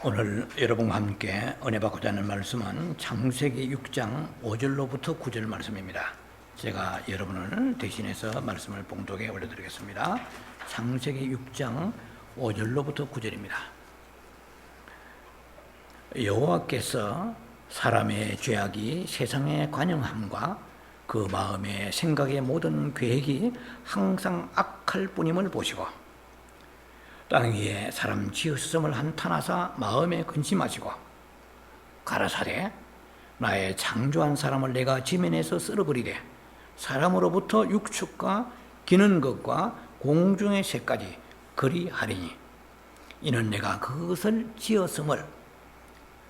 오늘 여러분과 함께 은혜 받고자 하는 말씀은 창세기 6장 5절로부터 9절 말씀입니다. 제가 여러분을 대신해서 말씀을 봉독에 올려드리겠습니다. 창세기 6장 5절로부터 9절입니다. 여호와께서 사람의 죄악이 세상에 관영함과 그 마음의 생각의 모든 계획이 항상 악할 뿐임을 보시고 땅 위에 사람 지으심을 한탄하사 마음에 근심하시고 가라사대 나의 창조한 사람을 내가 지면에서 쓸어버리되 사람으로부터 육축과 기는 것과 공중의 새까지 그리하리니 이는 내가 그것을 지었음을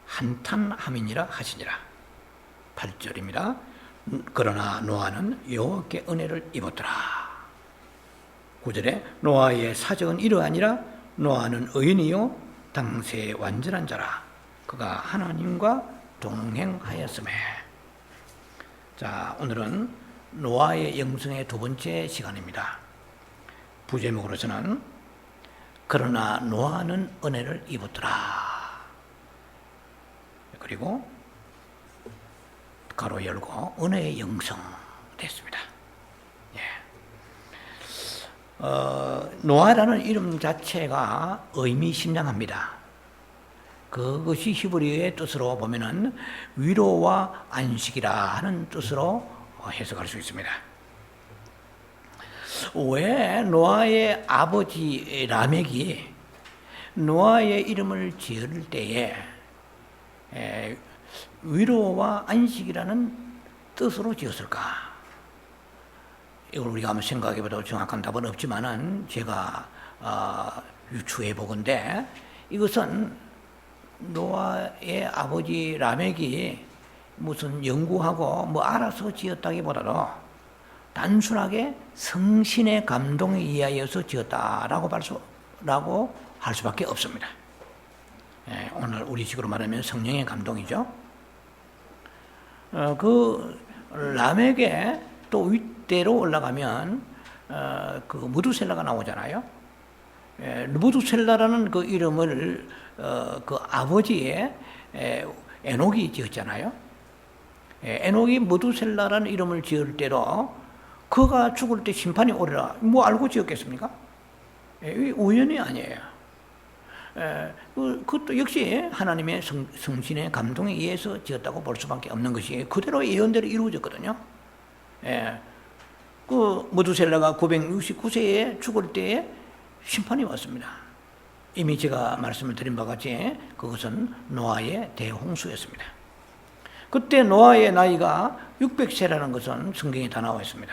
한탄함이니라 하시니라. 8절입니다. 그러나 노아는 여호와께 은혜를 입었더라. 9절에 노아의 사정은 이러하니라. 노아는 의인이요 당시에 완전한 자라. 그가 하나님과 동행하였음에. 자, 오늘은 노아의 영성의 두 번째 시간입니다. 부제목으로서는 그러나 노아는 은혜를 입었더라. 그리고 가로 열고 은혜의 영성 됐습니다. 노아라는 이름 자체가 의미심장합니다. 그것이 히브리어의 뜻으로 보면은 위로와 안식이라 하는 뜻으로 해석할 수 있습니다. 왜 노아의 아버지 라멕이 노아의 이름을 지을 때에 위로와 안식이라는 뜻으로 지었을까? 이걸 우리가 한번 생각해봐도 정확한 답은 없지만은 제가 유추해 보건대 이것은 노아의 아버지 라멕이 무슨 연구하고 뭐 알아서 지었다기보다도 단순하게 성신의 감동에 의하여서 지었다라고 할 수밖에 없습니다. 오늘 우리 식으로 말하면 성령의 감동이죠. 그 라멕의 또 윗대로 올라가면 그 무두셀라가 나오잖아요. 무두셀라라는 그 이름을 그 아버지의 에녹이 지었잖아요. 에녹이 무두셀라라는 이름을 지을 때로 그가 죽을 때 심판이 오리라 뭐 알고 지었겠습니까? 우연이 아니에요. 그것도 역시 하나님의 성신의 감동에 의해서 지었다고 볼 수밖에 없는 것이 그대로 예언대로 이루어졌거든요. 그 무두셀라가 969세에 죽을 때에 심판이 왔습니다. 이미 제가 말씀을 드린 바와 같이 그것은 노아의 대홍수였습니다. 그때 노아의 나이가 600세라는 것은 성경에 다 나와 있습니다.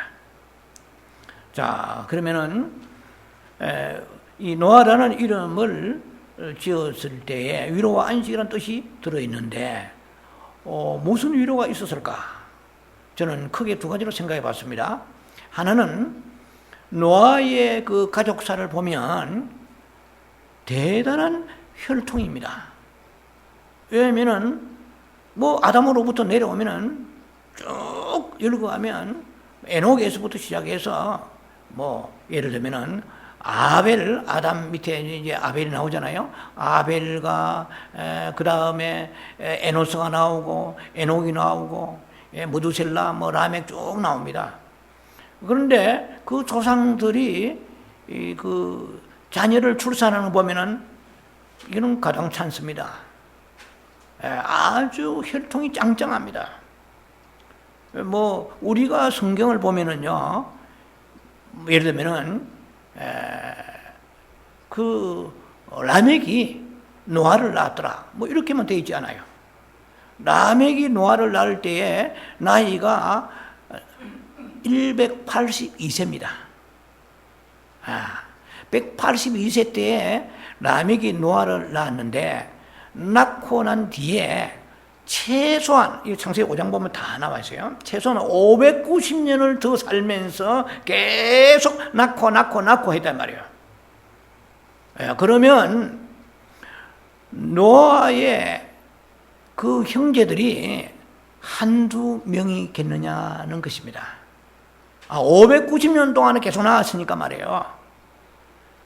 자, 그러면은 이 노아라는 이름을 지었을 때에 위로와 안식이라는 뜻이 들어있는데 무슨 위로가 있었을까? 저는 크게 두 가지로 생각해 봤습니다. 하나는 노아의 그 가족사를 보면 대단한 혈통입니다. 왜냐면은 뭐 아담으로부터 내려오면은 쭉 열거하면 에녹에서부터 시작해서 뭐 예를 들면은 아담 밑에 이제 아벨이 나오잖아요. 아벨과 그 다음에 에노스가 나오고 에녹이 나오고 무두셀라, 뭐 라멕 쭉 나옵니다. 그런데 그 조상들이 그 자녀를 출산하는 거 보면은 이거는 가장 많습니다. 아주 혈통이 짱짱합니다. 뭐 우리가 성경을 보면은요, 예를 들면은 그 라멕이 노아를 낳았더라, 뭐 이렇게만 되어 있지 않아요. 라멕이 노아를 낳을 때에 나이가 182세입니다. 182세 때에 라멕이 노아를 낳았는데 낳고 난 뒤에 최소한 이 창세기 5장 보면 다 나와 있어요. 최소한 590년을 더 살면서 계속 낳고 했단 말이에요. 그러면 노아의 그 형제들이 한두 명이겠느냐는 것입니다. 590년 동안에 계속 나왔으니까 말이에요.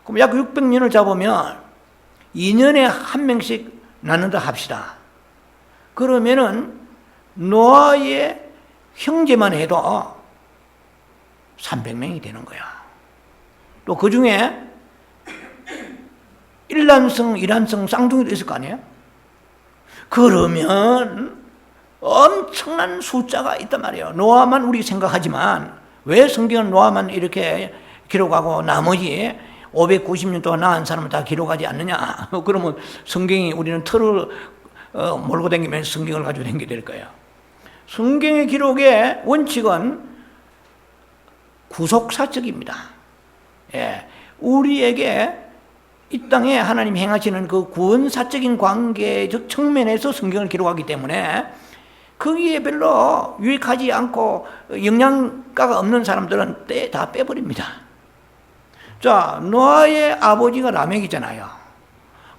그럼 약 600년을 잡으면 2년에 한 명씩 낳는다 합시다. 그러면은 노아의 형제만 해도 300명이 되는 거야. 또 그 중에 일란성, 이란성 쌍둥이도 있을 거 아니에요? 그러면 엄청난 숫자가 있단 말이에요. 노아만 우리 생각하지만 왜 성경은 노아만 이렇게 기록하고 나머지 590년 동안 낳은 사람은 다 기록하지 않느냐? 그러면 성경이 우리는 틀을 몰고 다니면서 성경을 가지고 다니게 될 거예요. 성경의 기록의 원칙은 구속사적입니다. 예, 우리에게 이 땅에 하나님 행하시는 그 구원사적인 관계적 측면에서 성경을 기록하기 때문에 거기에 별로 유익하지 않고 영양가가 없는 사람들은 다 빼버립니다. 자, 노아의 아버지가 라멕이잖아요.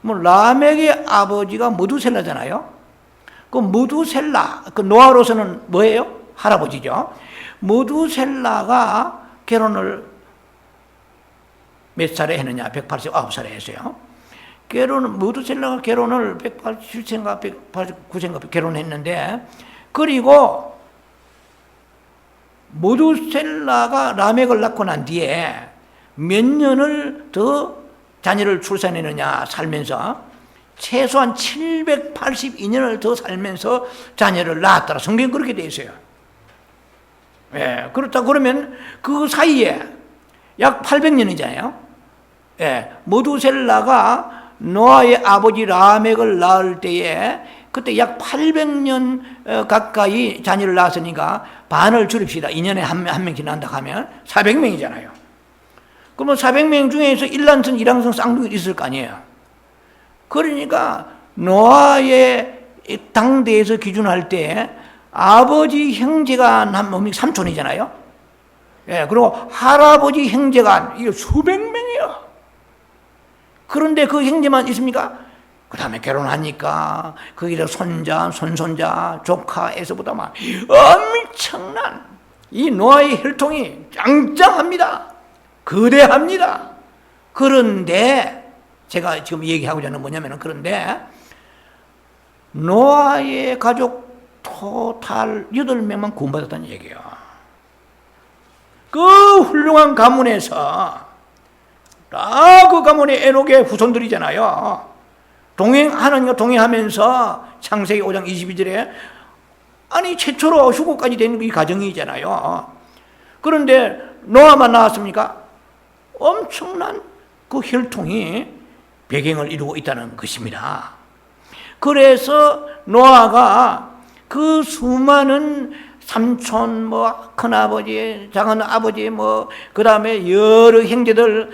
뭐 라멕의 아버지가 무두셀라잖아요. 그 무두셀라, 그 노아로서는 뭐예요? 할아버지죠. 무두셀라가 결혼을 몇 살에 했느냐? 189살에 했어요. 무두셀라가 결혼을 187세인가 189세인가 결혼했는데, 그리고 무두셀라가 라멕을 낳고 난 뒤에 몇 년을 더 자녀를 출산했느냐 살면서 최소한 782년을 더 살면서 자녀를 낳았더라. 성경이 그렇게 되어 있어요. 예, 그렇다 그러면 그 사이에 약 800년이잖아요. 예, 무두셀라가 노아의 아버지 라멕을 낳을 때에 그때 약 800년 가까이 자녀를 낳았으니까 반을 줄입시다. 2년에 한 명씩 낳는다 하면 400명이잖아요. 그러면 400명 중에서 일란성, 이란성 쌍둥이 있을 거 아니에요. 그러니까 노아의 당대에서 기준할 때 아버지 형제가 삼촌이잖아요. 예, 그리고 할아버지 형제가 이거 수백 명이요. 그런데 그 형제만 있습니까? 그 다음에 결혼하니까 거기다 손자, 손손자, 조카에서보다 막 엄청난 이 노아의 혈통이 짱짱합니다. 거대합니다. 그런데 제가 지금 얘기하고자 하는 뭐냐면 그런데 노아의 가족 토탈 8명만 구원받았다는 얘기예요. 그 훌륭한 가문에서 다 그 가문의 에녹의 후손들이잖아요. 하나님과 동행하면서 창세기 5장 22절에 아니 최초로 휴거까지 된 이 가정이잖아요. 그런데 노아만 나왔습니까? 엄청난 그 혈통이 배경을 이루고 있다는 것입니다. 그래서 노아가 그 수많은 삼촌, 큰아버지, 작은아버지, 그 다음에 여러 형제들,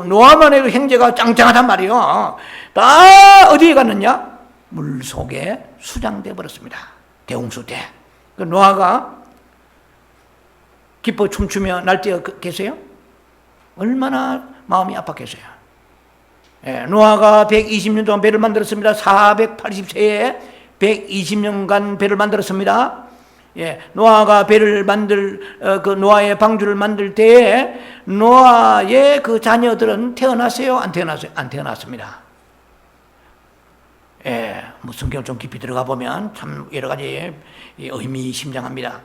노아만 해도 형제가 짱짱하단 말이에요. 다 어디에 갔느냐? 물 속에 수장돼 버렸습니다. 대홍수 때. 그 노아가 기뻐 춤추며 날뛰어 계세요? 얼마나 마음이 아팠겠어요. 예, 노아가 120년 동안 배를 만들었습니다. 480세에 120년간 배를 만들었습니다. 예, 노아가 배를 그 노아의 방주를 만들 때에 노아의 그 자녀들은 태어났어요? 안 태어났어요? 안 태어났습니다. 예, 성경을 좀 깊이 들어가 보면 참 여러 가지 의미심장합니다.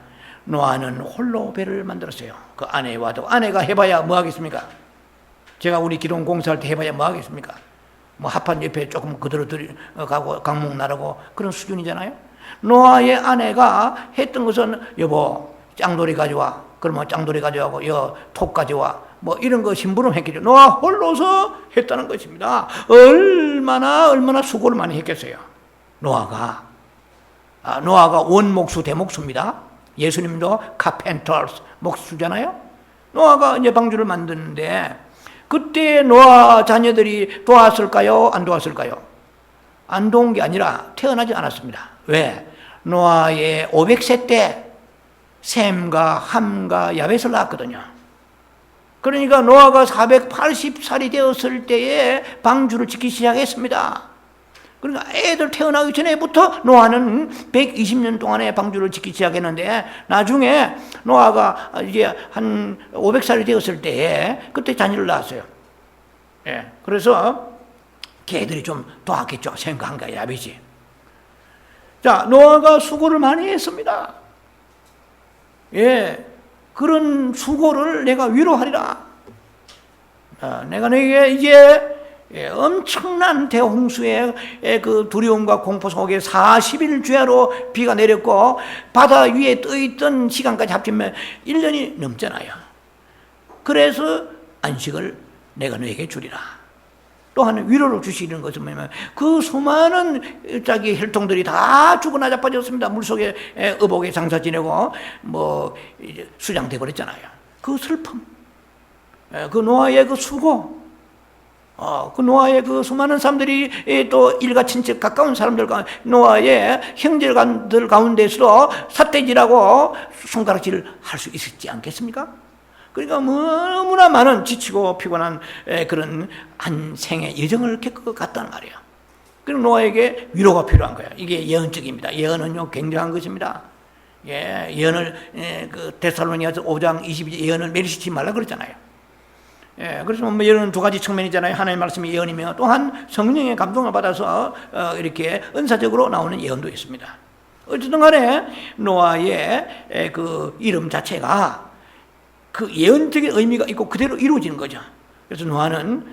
노아는 홀로 배를 만들었어요. 그 아내와도. 아내가 해봐야 뭐 하겠습니까? 제가 우리 기동 공사할 때 해봐야 뭐 하겠습니까? 합판 옆에 조금 그대로 가고 강목 나르고 그런 수준이잖아요. 노아의 아내가 했던 것은 여보 짱돌이 가져와. 그러면 짱돌이 가져가고 톱 가져와. 이런 거 심부름했겠죠. 노아 홀로서 했다는 것입니다. 얼마나 수고를 많이 했겠어요. 노아가 원목수 대목수입니다. 예수님도 카펜터스 목수잖아요. 노아가 이제 방주를 만드는데 그때 노아 자녀들이 도왔을까요? 안 도왔을까요? 안 도운 게 아니라 태어나지 않았습니다. 왜? 노아의 500세 때 셈과 함과 야벳을 낳았거든요. 그러니까 노아가 480살이 되었을 때에 방주를 짓기 시작했습니다. 그러니까 애들 태어나기 전에부터 노아는 120년 동안의 방주를 짓기 시작했는데 나중에 노아가 이제 한 500살이 되었을 때에 그때 자녀를 낳았어요. 예, 그래서 걔들이 좀 도왔겠죠. 생각한 거야, 야비지. 자, 노아가 수고를 많이 했습니다. 예, 그런 수고를 내가 위로하리라. 내가 너에게 이제 엄청난 대홍수의 그 두려움과 공포 속에 40일 주야로 비가 내렸고 바다 위에 떠있던 시간까지 합치면 1년이 넘잖아요. 그래서 안식을 내가 너에게 주리라. 또한 위로를 주시는 것은 뭐냐면 그 수많은 자기 혈통들이 다 죽어 나자빠졌습니다. 물속에 어복에 장사 지내고 뭐 이제 수장돼 버렸잖아요. 그 슬픔, 그 노아의 그 수고, 그 노아의 그 수많은 사람들이 또 일가 친척 가까운 사람들 노아의 형제들 가운데서도 삿대질하고 손가락질을 할 수 있었지 않겠습니까? 그러니까 너무나 많은 지치고 피곤한 그런 한 생의 여정을 겪어 갔다는 말이에요. 그리고 노아에게 위로가 필요한 거예요. 이게 예언적입니다. 예언은요 굉장한 것입니다. 예, 예언을 그 데살로니가서 5장 22절 예언을 내리시지 말라 그랬잖아요. 예, 그래서 뭐 예언은 두 가지 측면이잖아요. 하나님의 말씀이 예언이며 또한 성령의 감동을 받아서 이렇게 은사적으로 나오는 예언도 있습니다. 어쨌든 간에 노아의 그 이름 자체가 그 예언적인 의미가 있고 그대로 이루어지는 거죠. 그래서 노아는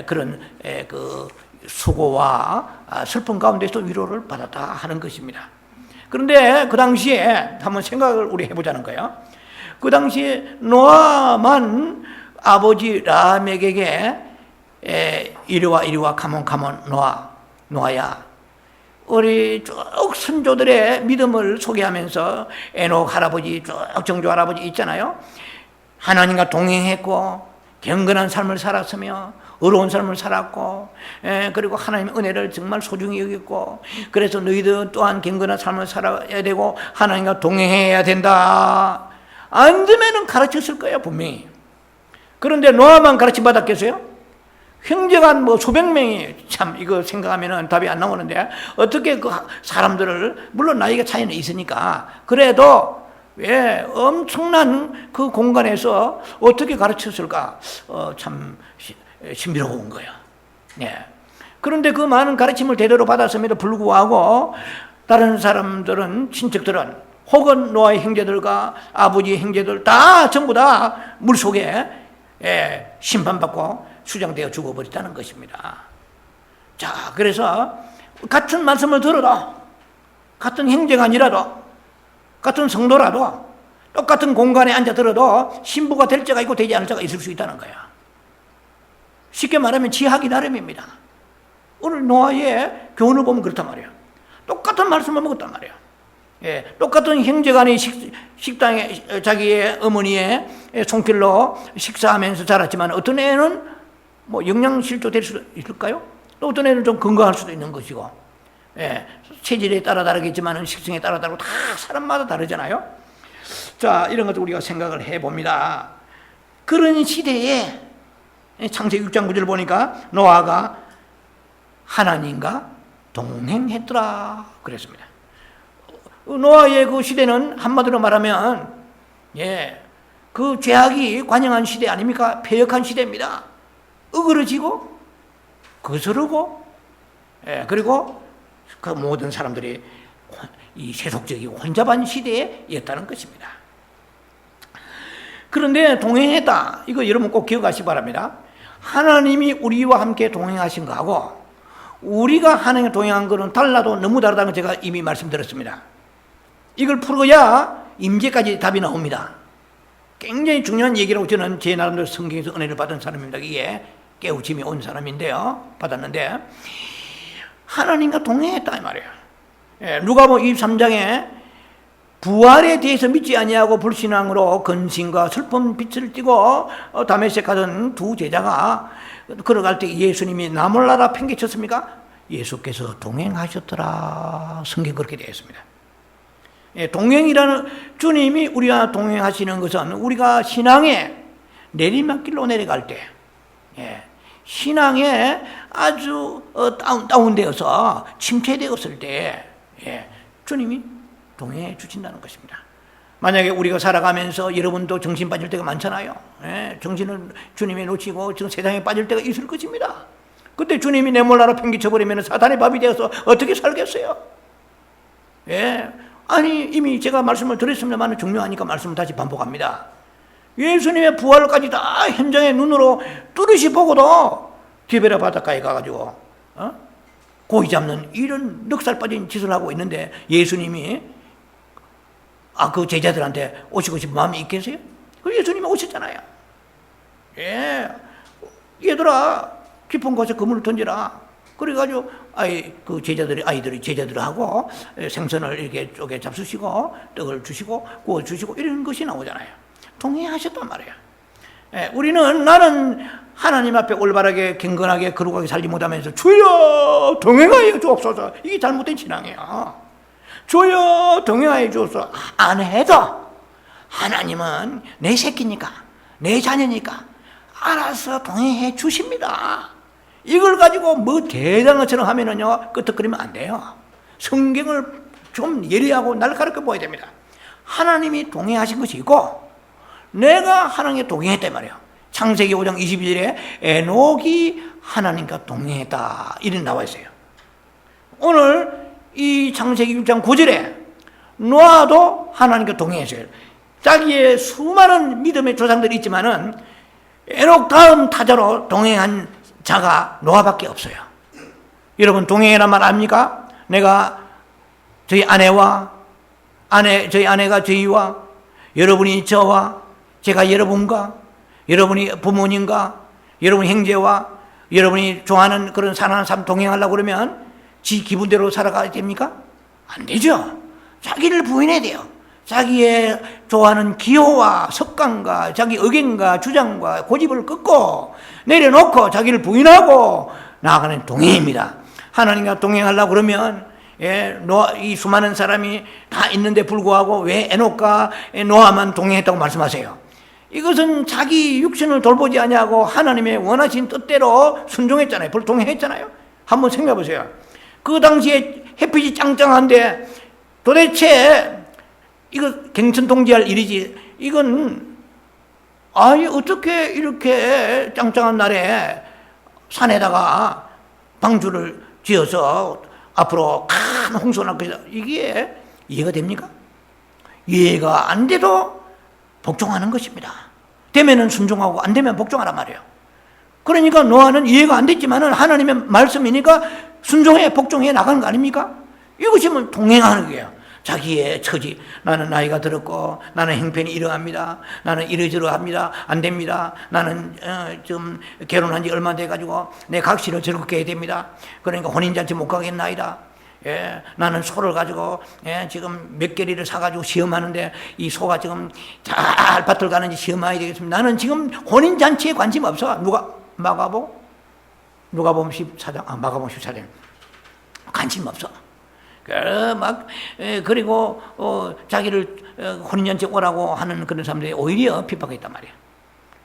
그런 그 수고와 슬픔 가운데서 위로를 받았다 하는 것입니다. 그런데 그 당시에 한번 생각을 우리 해보자는 거예요. 그 당시에 노아만 아버지 라멕에게 이리와 가몬 노아야 우리 쭉 선조들의 믿음을 소개하면서 에녹 할아버지 쭉 정조 할아버지 있잖아요. 하나님과 동행했고 경건한 삶을 살았으며 어려운 삶을 살았고 그리고 하나님의 은혜를 정말 소중히 여겼고 그래서 너희들 또한 경건한 삶을 살아야 되고 하나님과 동행해야 된다. 안 되면은 가르쳤을 거예요 분명히. 그런데 노아만 가르침 받았겠어요? 형제가 뭐 수백 명이 참 이거 생각하면은 답이 안 나오는데 어떻게 그 사람들을 물론 나이가 차이는 있으니까 그래도 왜 엄청난 그 공간에서 어떻게 가르쳤을까? 참 신비로운 거예요. 예. 그런데 그 많은 가르침을 제대로 받았음에도 불구하고 다른 사람들은 친척들은 혹은 노아의 형제들과 아버지의 형제들 다 전부 다 물속에 심판받고 수장되어 죽어버렸다는 것입니다. 자, 그래서 같은 말씀을 들어도 같은 형제가 아니라도 같은 성도라도 똑같은 공간에 앉아 들어도 신부가 될 자가 있고 되지 않을 자가 있을 수 있다는 거야. 쉽게 말하면 지하기 나름입니다. 오늘 노아의 교훈을 보면 그렇단 말이에요. 똑같은 말씀을 먹었단 말이에요. 예, 똑같은 형제간의 식당에 자기의 어머니의 손길로 식사하면서 자랐지만 어떤 애는 뭐 영양실조 될 수도 있을까요? 또 어떤 애는 좀 건강할 수도 있는 것이고, 예, 체질에 따라 다르겠지만 식성에 따라 다르고 다 사람마다 다르잖아요. 자, 이런 것도 우리가 생각을 해봅니다. 그런 시대에 창세기 6장 9절 보니까 노아가 하나님과 동행했더라 그랬습니다. 노아의 그 시대는 한마디로 말하면 그 죄악이 관영한 시대 아닙니까? 패역한 시대입니다. 어그러지고 거스르고 그리고 그 모든 사람들이 이 세속적이고 혼잡한 시대였다는 것입니다. 그런데 동행했다. 이거 여러분 꼭 기억하시기 바랍니다. 하나님이 우리와 함께 동행하신 거하고 우리가 하나님과 동행한 거는 달라도 너무 다르다는 걸 제가 이미 말씀드렸습니다. 이걸 풀어야 임재까지 답이 나옵니다. 굉장히 중요한 얘기라고 저는 제 나름대로 성경에서 은혜를 받은 사람입니다. 이게 깨우침이 온 사람인데요. 받았는데 하나님과 동행했다 이 말이에요. 누가복음 23장에 부활에 대해서 믿지 아니하고 불신앙으로 근심과 슬픔 빛을 띠고 다메섹 가던 두 제자가 걸어갈 때 예수님이 나 몰라라 팽개쳤습니까? 예수께서 동행하셨더라. 성경 그렇게 되어 있습니다. 동행이라는 주님이 우리와 동행하시는 것은 우리가 신앙의 내리막길로 내려갈 때 신앙에 아주 다운되어서 침체되었을 때 주님이 동행해 주신다는 것입니다. 만약에 우리가 살아가면서 여러분도 정신 빠질 때가 많잖아요. 정신을 주님에 놓치고 지금 세상에 빠질 때가 있을 것입니다. 그때 주님이 내 몰라라 팽개쳐버리면 사탄의 밥이 되어서 어떻게 살겠어요? 예. 아니, 이미 제가 말씀을 드렸습니다만 중요하니까 말씀을 다시 반복합니다. 예수님의 부활까지 다 현장의 눈으로 뚜렷이 보고도 디베라 바닷가에 가가지고 고기 잡는 이런 넉살 빠진 짓을 하고 있는데 예수님이 그 제자들한테 오시고 싶은 마음이 있겠어요? 그 예수님이 오셨잖아요. 예, 얘들아 깊은 곳에 그물을 던지라. 그래가지고 그 제자들하고 생선을 이렇게 쪼개 잡수시고 떡을 주시고 구워 주시고 이런 것이 나오잖아요. 동행하셨단 말이에요. 예, 나는 하나님 앞에 올바르게 경건하게 거룩하게 살지 못하면서 주여 동행하여 주옵소서, 이게 잘못된 신앙이에요. 주여 동행하여 주옵소서 안 해도 하나님은 내 새끼니까 내 자녀니까 알아서 동행해 주십니다. 이걸 가지고 뭐 대단한 것처럼 하면은요 끄떡거리면 안 돼요. 성경을 좀 예리하고 날카롭게 보아야 됩니다. 하나님이 동행하신 것이 있고 내가 하나님께 동행했단 말이에요. 창세기 5장 22절에 에녹이 하나님과 동행했다 이런 나와 있어요. 오늘 이 창세기 6장 9절에 노아도 하나님과 동행했어요. 자기의 수많은 믿음의 조상들이 있지만은 에녹 다음 타자로 동행한 자가 노아밖에 없어요. 여러분 동행이란 말 압니까? 내가 저희 아내와 저희 아내가 저희와 여러분이 저와 제가 여러분과 여러분이 부모님과 여러분 형제와 여러분이 좋아하는 그런 사랑하는 사람 동행하려고 그러면 지 기분대로 살아가야 됩니까? 안 되죠. 자기를 부인해야 돼요. 자기의 좋아하는 기호와 습관과 자기 의견과 주장과 고집을 끊고 내려놓고 자기를 부인하고 나아가는 동행입니다. 하나님과 동행하려고 그러면 이 수많은 사람이 다 있는데 불구하고 왜 에녹과 노아만 동행했다고 말씀하세요? 이것은 자기 육신을 돌보지 아니하고 하나님의 원하신 뜻대로 순종했잖아요. 동행했잖아요. 한번 생각해 보세요. 그 당시에 햇빛이 짱짱한데 도대체 이거 경천동지할 일이지. 이건 어떻게 이렇게 짱짱한 날에 산에다가 방주를 지어서 앞으로 큰 홍수가 날 것이다. 이게 이해가 됩니까? 이해가 안 돼도 복종하는 것입니다. 되면은 순종하고 안 되면 복종하란 말이에요. 그러니까 노아는 이해가 안 됐지만은 하나님의 말씀이니까 순종해 복종해 나가는 거 아닙니까? 이것이 뭐 동행하는 거예요. 자기의 처지, 나는 나이가 들었고 나는 형편이 이러합니다. 나는 이러저러합니다. 안 됩니다. 나는 좀 결혼한 지 얼마 돼가지고 내 각시를 즐겁게 해야 됩니다. 그러니까 혼인잔치 못 가겠나이다. 예, 나는 소를 가지고 지금 몇 개리를 사가지고 시험하는데 이 소가 지금 잘 밭을 가는지 시험해야 되겠습니다. 나는 지금 혼인잔치에 관심 없어. 마가복음 14장, 마가복음 14장 관심 없어. 그리고 자기를 혼인잔치 오라고 하는 그런 사람들이 오히려 핍박했단 말이야.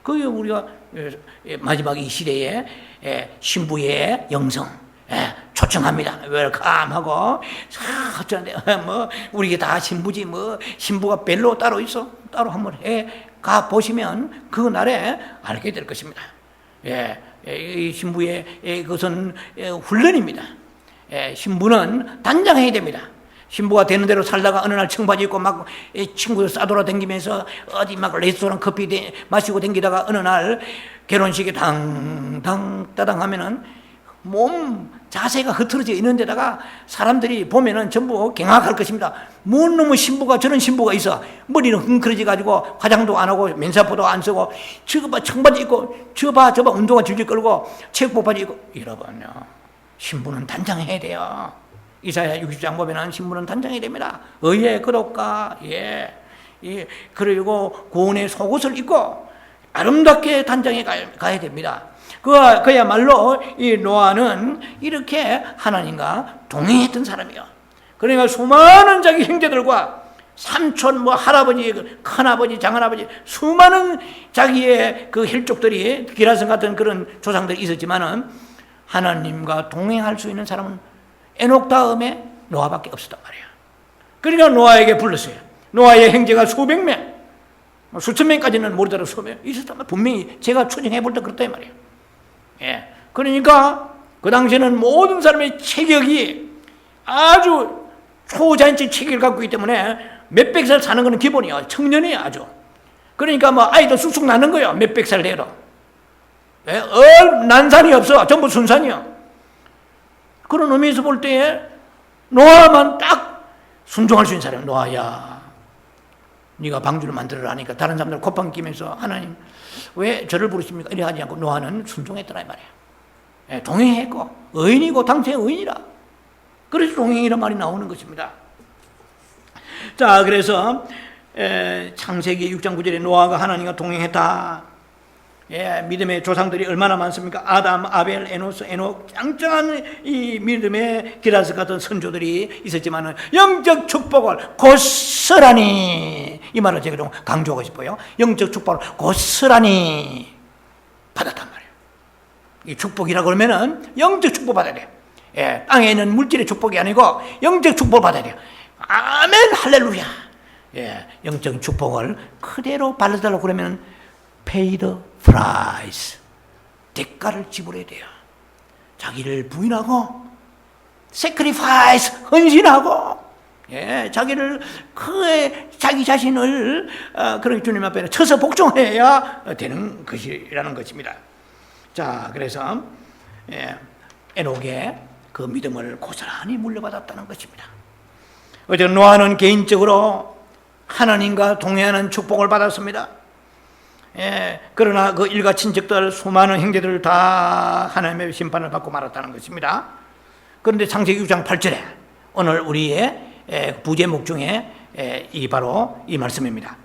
그게 우리가 마지막 이 시대에 신부의 영성 초청합니다. 웰컴하고 어쩌는데 뭐 우리가 다 신부지 뭐 신부가 벨로 따로 있어. 따로 한번 가 보시면 그 날에 알게 될 것입니다. 이 신부의 그것은 훈련입니다. 신부는 단장해야 됩니다. 신부가 되는 대로 살다가 어느 날 청바지 입고 막 친구들 싸돌아 다니면서 어디 막 레스토랑 커피 마시고 다니다가 어느 날 결혼식에 당당 따당 하면은 몸 자세가 흐트러져 있는 데다가 사람들이 보면은 전부 경악할 것입니다. 뭔 놈의 신부가 저런 신부가 있어. 머리는 흥크러져 가지고 화장도 안 하고 면사포도 안 쓰고 저거 봐 청바지 입고 저봐 운동화 질질 끌고 체육복 바지 입고 여러분요. 신부는 단장해야 돼요. 이사야 60장 보면은 신부는 단장해야 됩니다. 의의 거룩과 그리고 구원의 속옷을 입고 아름답게 단장해 가야 됩니다. 그야말로 이 노아는 이렇게 하나님과 동행했던 사람이에요. 그러니까 수많은 자기 형제들과 삼촌, 할아버지, 큰아버지, 장할아버지, 수많은 자기의 그 혈족들이 기라성 같은 그런 조상들이 있었지만은 하나님과 동행할 수 있는 사람은 에녹 다음에 노아밖에 없었단 말이에요. 그러니까 노아에게 불렀어요. 노아의 형제가 수백 명, 수천 명까지는 모르더라도 수백 명 있었단 말이에요. 분명히 제가 추정해 볼 때 그렇다 이 말이에요. 그러니까 그 당시에는 모든 사람의 체격이 아주 초자연적 체격을 갖고 있기 때문에 몇백 살 사는 것은 기본이야. 청년이야 아주. 그러니까 뭐 아이도 쑥쑥 나는 거야. 몇백 살 내로. 난산이 없어. 전부 순산이야. 그런 의미에서 볼 때에 노아만 딱 순종할 수 있는 사람이야. 노아야, 네가 방주를 만들어라 하니까 다른 사람들 콧방 끼면서 하나님 왜 저를 부르십니까? 이래 하지 않고 노아는 순종했더라 이 말이야. 동행했고 의인이고 당시의 의인이라. 그래서 동행이란 말이 나오는 것입니다. 자, 그래서 창세기 6장 9절에 노아가 하나님과 동행했다. 믿음의 조상들이 얼마나 많습니까? 아담, 아벨, 에노스, 에녹, 짱짱한 이 믿음의 기라스 같은 선조들이 있었지만 영적 축복을 고스란히, 이 말을 제가 좀 강조하고 싶어요. 영적 축복을 고스란히 받았단 말이에요. 이 축복이라고 그러면은 영적 축복 받아야 돼요. 땅에 있는 물질의 축복이 아니고 영적 축복을 받아야 돼요. 아멘, 할렐루야. 영적 축복을 그대로 받으려고 그러면 pay the price, 대가를 지불해야 돼요. 자기를 부인하고 sacrifice, 헌신하고 자기를 자기 자신을 그렇게 주님 앞에 쳐서 복종해야 되는 것이라는 것입니다. 자, 그래서 에녹의 그 믿음을 고스란히 물려받았다는 것입니다. 어쨌든 노아는 개인적으로 하나님과 동행하는 축복을 받았습니다. 그러나 그 일가 친척들 수많은 형제들을 다 하나님의 심판을 받고 말았다는 것입니다. 그런데 창세기 6장 8절에 오늘 우리의 부제목 중에 이 바로 이 말씀입니다.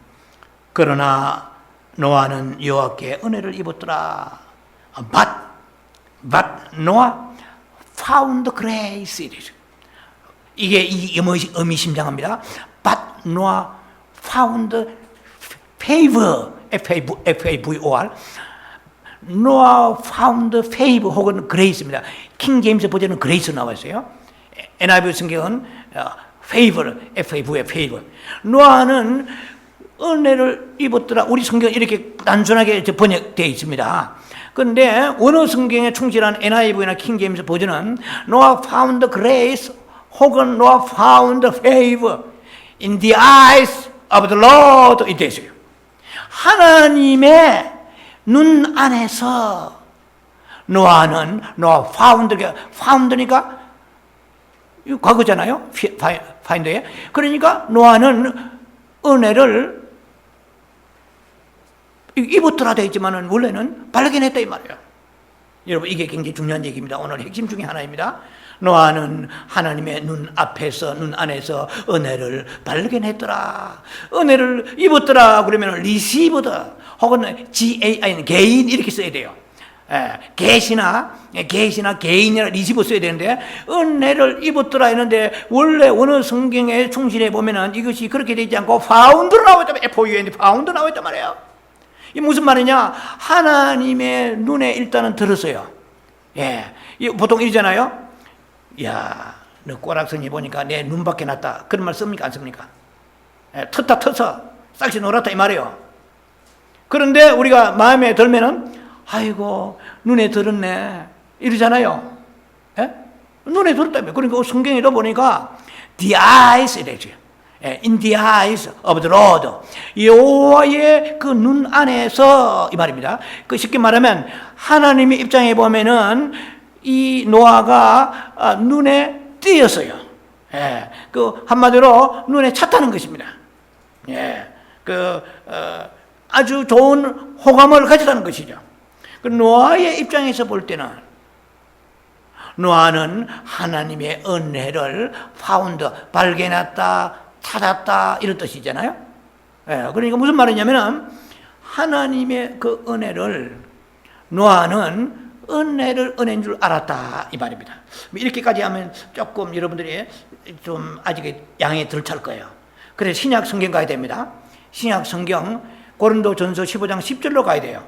그러나 노아는 여호와께 은혜를 입었더라. But Noah found grace. 이게 의미심장합니다. But Noah found favor. F-A-V-O-R. Noah found favor 혹은 grace입니다. 킹 제임스 버전은 grace 나와 있어요. NIV 성경은 favor, F-A-V-O-R, favor. 노아는 은혜를 입었더라. 우리 성경 이렇게 단순하게 번역되어 있습니다. 그런데 원어 성경에 충실한 NIV나 킹 제임스 버전은 Noah found grace 혹은 Noah found favor in the eyes of the Lord 이렇게 있어요. 하나님의 눈 안에서 노아는 노아 파운드니까 이거 과거잖아요. 파인드에. 그러니까 노아는 은혜를 입었더라 되어 있지만은 원래는 발견했다 이 말이에요. 여러분 이게 굉장히 중요한 얘기입니다. 오늘 핵심 중에 하나입니다. 노아는 하나님의 눈 앞에서 눈 안에서 은혜를 발견했더라. 은혜를 입었더라 그러면 receive드 혹은 G-A-I 개인 이렇게 써야 돼요. 계시나 개인이나 리시브 써야 되는데 은혜를 입었더라 했는데 원래 원어 성경에 충실해 보면은 이것이 그렇게 되지 않고 found로 나와있단 말이에요. F-O-U-N-D found 나와있단 말이에요. 이 무슨 말이냐? 하나님의 눈에 일단은 들었어요. 보통 이러잖아요. 야, 너 꼬락선이 보니까 내 눈밖에 났다. 그런 말 씁니까? 안 씁니까? 텄다 터서 쌀시 놀았다 이 말이에요. 그런데 우리가 마음에 들면은 아이고 눈에 들었네 이러잖아요. 눈에 들었다며. 그러니까 성경에 보니까 the eyes 이래죠. In the eyes of the Lord. 여호와의 그 눈 안에서 이 말입니다. 그 쉽게 말하면 하나님의 입장에 보면은 이 노아가 눈에 띄었어요. 그 한마디로 눈에 찼다는 것입니다. 아주 좋은 호감을 가졌다는 것이죠. 그 노아의 입장에서 볼 때는 노아는 하나님의 은혜를 found, 발견했다, 찾았다 이런 뜻이잖아요. 그러니까 무슨 말이냐면은 하나님의 그 은혜를 노아는 은혜인 줄 알았다 이 말입니다. 이렇게까지 하면 조금 여러분들이 좀 아직 양에 덜 찰 거예요. 그래서 신약 성경 가야 됩니다. 신약 성경 고린도전서 15장 10절로 가야 돼요.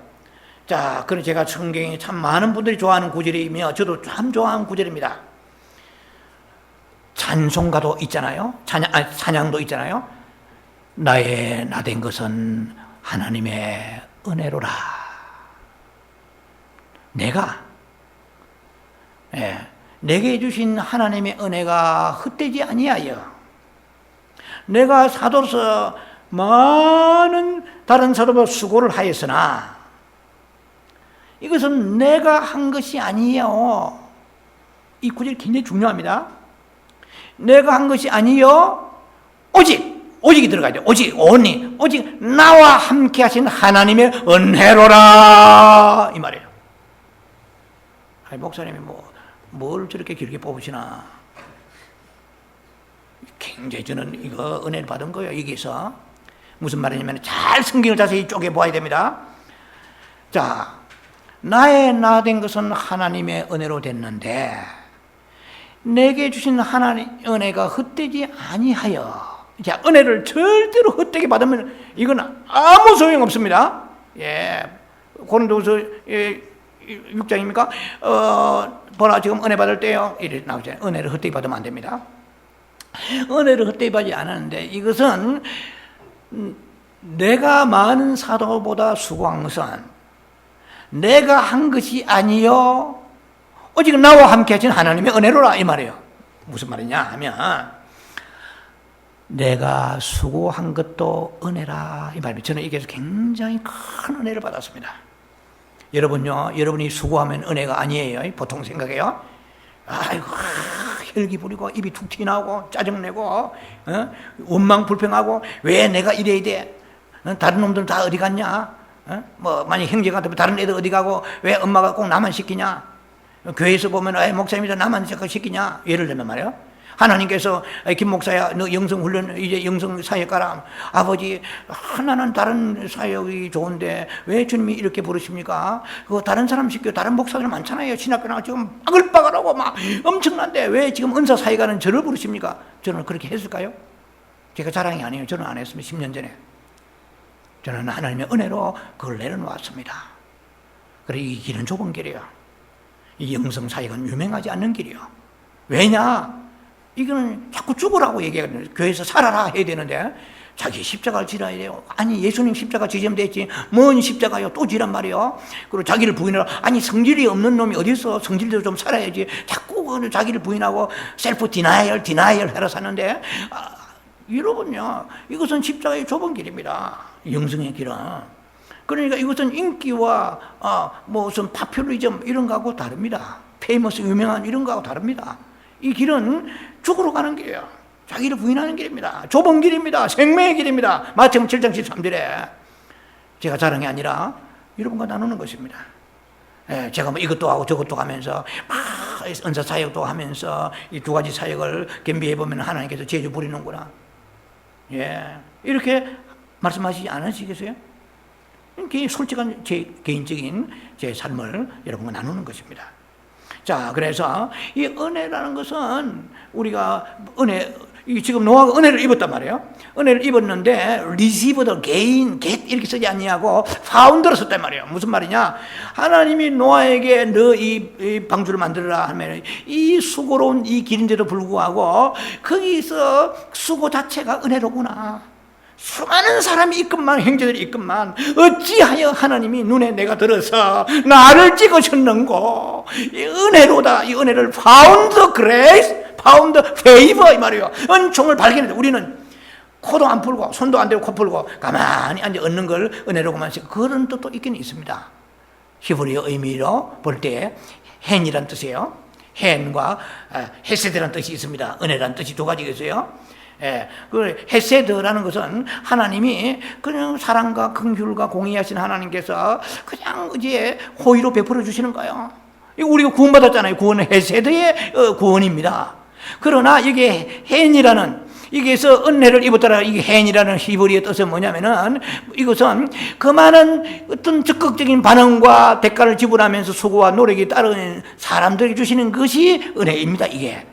자, 그럼 제가 성경에 참 많은 분들이 좋아하는 구절이며 저도 참 좋아하는 구절입니다. 찬송가도 있잖아요. 찬양도 있잖아요. 나의 나된 것은 하나님의 은혜로라. 내가 내게 주신 하나님의 은혜가 헛되지 아니하여 내가 사도로서 많은 다른 사도보다 수고를 하였으나 이것은 내가 한 것이 아니요. 이 구절이 굉장히 중요합니다. 내가 한 것이 아니요. 오직이 들어가야 돼요. 오직 나와 함께 하신 하나님의 은혜로라 이 말이에요. 아니, 목사님이 뭘 저렇게 길게 뽑으시나. 굉장히 저는 이거 은혜를 받은 거예요. 여기서 무슨 말이냐면 잘 성경을 자세히 쪼개 보아야 됩니다. 자, 나의 나 된 것은 하나님의 은혜로 됐는데 내게 주신 하나님 은혜가 헛되지 아니하여. 자, 은혜를 절대로 헛되게 받으면 이건 아무 소용 없습니다. 고린도서 6장입니까? 보라 지금 은혜 받을 때요. 이래 나오잖아요. 은혜를 헛되게 받으면 안 됩니다. 은혜를 헛되게 받지 않았는데 이것은 내가 많은 사도보다 수고한 것은 내가 한 것이 아니요 오직 나와 함께 하신 하나님의 은혜로라 이 말이에요. 무슨 말이냐 하면 내가 수고한 것도 은혜라 이 말이에요. 저는 이게 굉장히 큰 은혜를 받았습니다. 여러분요, 여러분이 수고하면 은혜가 아니에요. 보통 생각해요. 아이고, 혈기 부리고 입이 툭 튀나오고 짜증내고 원망 불평하고 왜 내가 이래야 돼? 다른 놈들은 다 어디 갔냐? 만약 형제 같으면 다른 애들 어디 가고 왜 엄마가 꼭 나만 시키냐? 교회에서 보면 목사님이 나만 시키냐? 예를 들면 말이에요. 하나님께서 김 목사야 너 영성훈련 이제 영성사역 가라. 아버지 하나는 다른 사역이 좋은데 왜 주님이 이렇게 부르십니까? 그거 다른 사람 시켜 다른 목사들 많잖아요. 신학교 나가 지금 바글바글하고 막 엄청난데 왜 지금 은사사역하는 저를 부르십니까? 저는 그렇게 했을까요? 제가 자랑이 아니에요. 저는 안 했습니다. 10년 전에 저는 하나님의 은혜로 그걸 내려놓았습니다. 그래 이 길은 좁은 길이에요. 이 영성사역은 유명하지 않는 길이에요. 왜냐? 이거는 자꾸 죽으라고 얘기하거든요. 교회에서 살아라 해야 되는데 자기 십자가를 지라야 돼요. 아니 예수님 십자가 지시면 됐지 뭔 십자가요 또 지란 말이요. 그리고 자기를 부인하라. 아니 성질이 없는 놈이 어디 있어. 성질도 좀 살아야지. 자꾸 자기를 부인하고 셀프 디나이얼 해라 사는데 여러분요 이것은 십자가의 좁은 길입니다. 영성의 길은. 그러니까 이것은 인기와 무슨 파퓰리즘 이런 거하고 다릅니다. 페이머스 유명한 이런 거하고 다릅니다. 이 길은 죽으러 가는 길이에요. 자기를 부인하는 길입니다. 좁은 길입니다. 생명의 길입니다. 마태복음 7장 13절에 제가 자랑이 아니라 여러분과 나누는 것입니다. 제가 이것도 하고 저것도 하면서 막 은사 사역도 하면서 이 두 가지 사역을 겸비해 보면 하나님께서 제주 부리는구나. 이렇게 말씀하시지 않으시겠어요? 솔직한 제 개인적인 제 삶을 여러분과 나누는 것입니다. 자, 그래서 이 은혜라는 것은 우리가 지금 노아가 은혜를 입었단 말이에요. 은혜를 입었는데 received, gain, get 이렇게 쓰지 않냐고 found로 썼단 말이에요. 무슨 말이냐? 하나님이 노아에게 너 이 방주를 만들어라 하면 이 수고로운 이 길인데도 불구하고 거기서 수고 자체가 은혜로구나. 수많은 사람이 있건만 형제들이 있건만 어찌하여 하나님이 눈에 내가 들어서 나를 찍으셨는고. 이 은혜로다. 이 은혜를 found grace, found favor 이 말이에요. 은총을 발견해서 우리는 코도 안 풀고 손도 안 대고 코 풀고 가만히 앉아 얻는 걸 은혜로고만 그런 뜻도 있긴 있습니다. 히브리어 의미로 볼 때 헨이란 뜻이에요. 헨과 헤세드라는 뜻이 있습니다. 은혜라는 뜻이 두 가지가 있어요. 그 헤세드라는 것은 하나님이 그냥 사랑과 긍휼과 공의하신 하나님께서 그냥 이제 호의로 베풀어 주시는 거예요. 우리가 구원받았잖아요. 구원은 헤세드의 구원입니다. 그러나 이게 헨이라는 여기에서 은혜를 입었다라 이게 헨이라는 히브리의 뜻은 뭐냐면은 이것은 그 많은 어떤 적극적인 반응과 대가를 지불하면서 수고와 노력이 따르는 사람들이 주시는 것이 은혜입니다. 이게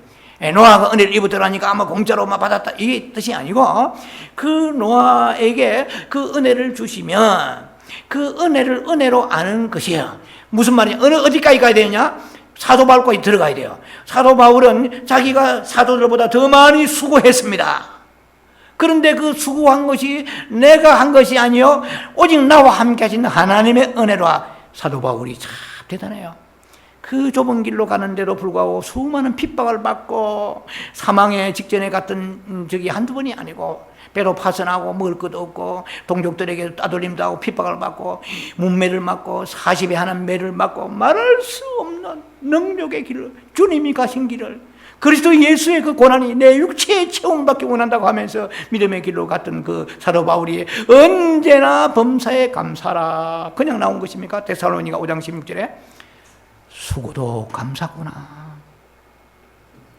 노아가 은혜를 입었더라니까 아마 공짜로 받았다 이 뜻이 아니고 그 노아에게 그 은혜를 주시면 그 은혜를 은혜로 아는 것이에요. 무슨 말이냐? 어디까지 가야 되느냐? 사도 바울까지 들어가야 돼요. 사도 바울은 자기가 사도들보다 더 많이 수고했습니다. 그런데 그 수고한 것이 내가 한 것이 아니요 오직 나와 함께 하신 하나님의 은혜로 사도 바울이 참 대단해요. 그 좁은 길로 가는데도 불구하고 수많은 핍박을 받고 사망의 직전에 갔던 적이 한두 번이 아니고, 배로 파선하고 먹을 것도 없고 동족들에게 따돌림도 하고 핍박을 받고 문매를 맞고 40에 하나 매를 맞고 말할 수 없는 능력의 길을, 주님이 가신 길을, 그리스도 예수의 그 고난이 내 육체의 체험받기 원한다고 하면서 믿음의 길로 갔던 그 사도 바울이 언제나 범사에 감사라 그냥 나온 것입니까? 데살로니가 5장 16절에 수고도 감사구나.